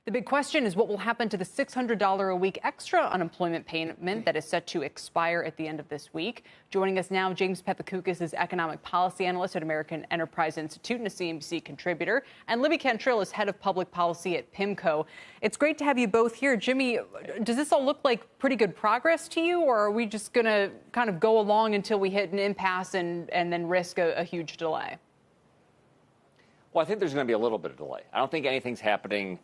The big question is what will happen to the $600 a week extra unemployment payment that is set to expire at the end of this week. Joining us now, James Pepikoukas is economic policy analyst at American Enterprise Institute and a CNBC contributor, and Libby Cantrell is head of public policy at PIMCO. It's great to have you both here. Jimmy, does this all look like pretty good progress to you, or are we just going to kind of go along until we hit an impasse and then risk a huge delay? Well, I think there's going to be a little bit of delay. I don't think anything's happening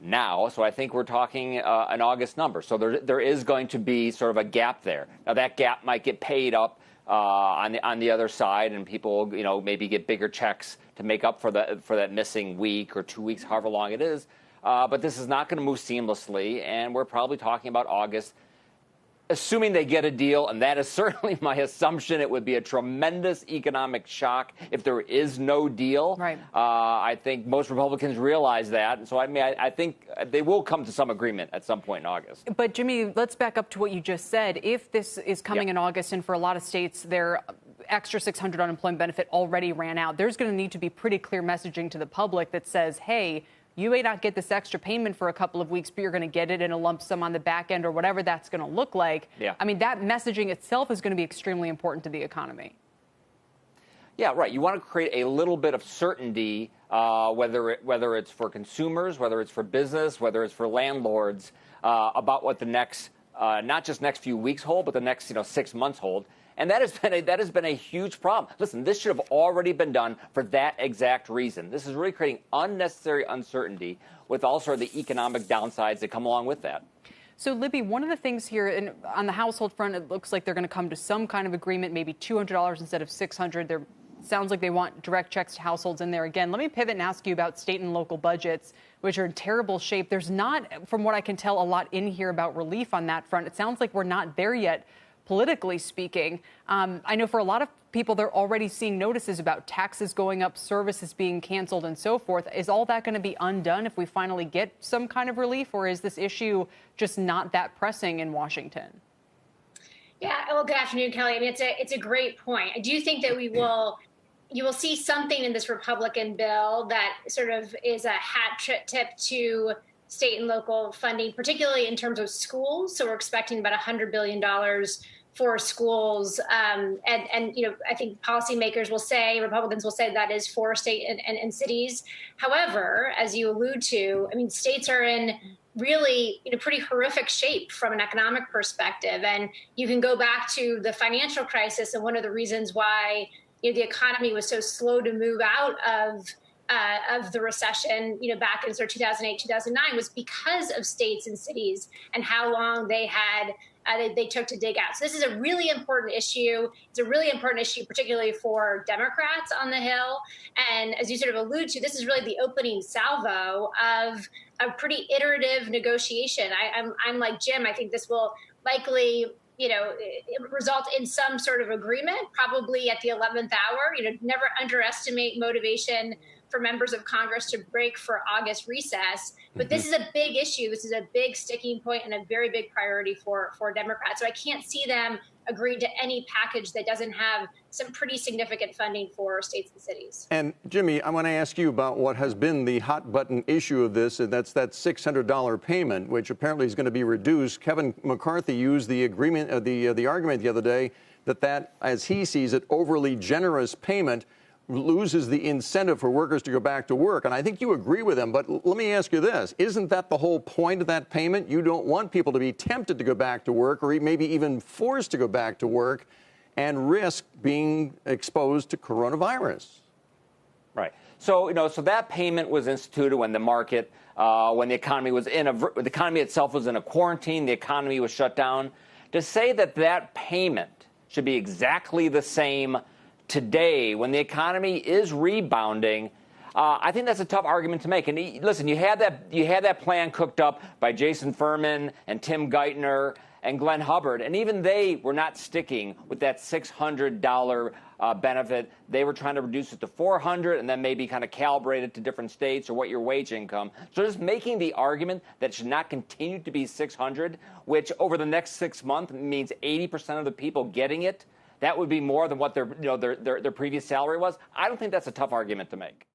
now. So I think we're talking an August number. So there is going to be sort of a gap there. Now that gap might get paid up on the other side, and people, maybe get bigger checks to make up for that missing week or 2 weeks, however long it is. But this is not going to move seamlessly, and we're probably talking about August, assuming they get a deal, and that is certainly my assumption. It would be a tremendous economic shock if there is no deal. Right. I think most Republicans realize that. And so, I think they will come to some agreement at some point in August. But, Jimmy, let's back up to what you just said. If this is coming in August, and for a lot of states, their extra $600 unemployment benefit already ran out, there's going to need to be pretty clear messaging to the public that says, hey, you may not get this extra payment for a couple of weeks, but you're going to get it in a lump sum on the back end or whatever that's going to look like. Yeah. I mean, that messaging itself is going to be extremely important to the economy. Yeah, right. You want to create a little bit of certainty, whether it's for consumers, whether it's for business, whether it's for landlords, about what the next, not just next few weeks hold, but the next 6 months hold. And that has been a huge problem. Listen, this should have already been done for that exact reason. This is really creating unnecessary uncertainty with all sort of the economic downsides that come along with that. So, Libby, one of the things here on the household front, it looks like they're going to come to some kind of agreement, maybe $200 instead of $600. Sounds like they want direct checks to households in there again. Let me pivot and ask you about state and local budgets, which are in terrible shape. There's not, from what I can tell, a lot in here about relief on that front. It sounds like we're not there yet, politically speaking. I know for a lot of people, they're already seeing notices about taxes going up, services being canceled, and so forth. Is all that going to be undone if we finally get some kind of relief, or is this issue just not that pressing in Washington? Yeah, well, good afternoon, Kelly. I mean, it's a great point. I do think that you will see something in this Republican bill that sort of is a hat tip to state and local funding, particularly in terms of schools. So we're expecting about $100 billion for schools. And I think policymakers will say, Republicans will say that is for state and cities. However, as you allude to, I mean, states are in really pretty horrific shape from an economic perspective. And you can go back to the financial crisis, and one of the reasons why the economy was so slow to move out of the recession, back in sort of 2008, 2009, was because of states and cities and how long they took to dig out. So this is a really important issue. It's a really important issue, particularly for Democrats on the Hill. And as you sort of allude to, this is really the opening salvo of a pretty iterative negotiation. I'm like Jim. I think this will likely result in some sort of agreement, probably at the 11th hour. Never underestimate motivation for members of Congress to break for August recess. But this is a big issue. This is a big sticking point and a very big priority for Democrats. So I can't see them agreeing to any package that doesn't have some pretty significant funding for states and cities. And Jimmy, I want to ask you about what has been the hot button issue of this, and that's that $600 payment, which apparently is going to be reduced. Kevin McCarthy used the argument the other day that, as he sees it, overly generous payment loses the incentive for workers to go back to work. And I think you agree with him. But let me ask you this. Isn't that the whole point of that payment? You don't want people to be tempted to go back to work, or maybe even forced to go back to work and risk being exposed to coronavirus. Right. So, so that payment was instituted when the market, when the economy was the economy itself was in a quarantine, the economy was shut down. To say that payment should be exactly the same today, when the economy is rebounding, I think that's a tough argument to make. And listen, you had that plan cooked up by Jason Furman and Tim Geithner and Glenn Hubbard, and even they were not sticking with that $600 benefit. They were trying to reduce it to $400 and then maybe kind of calibrate it to different states or what your wage income. So just making the argument that it should not continue to be $600, which over the next 6 months means 80% of the people getting it, that would be more than what their previous salary was. I don't think that's a tough argument to make.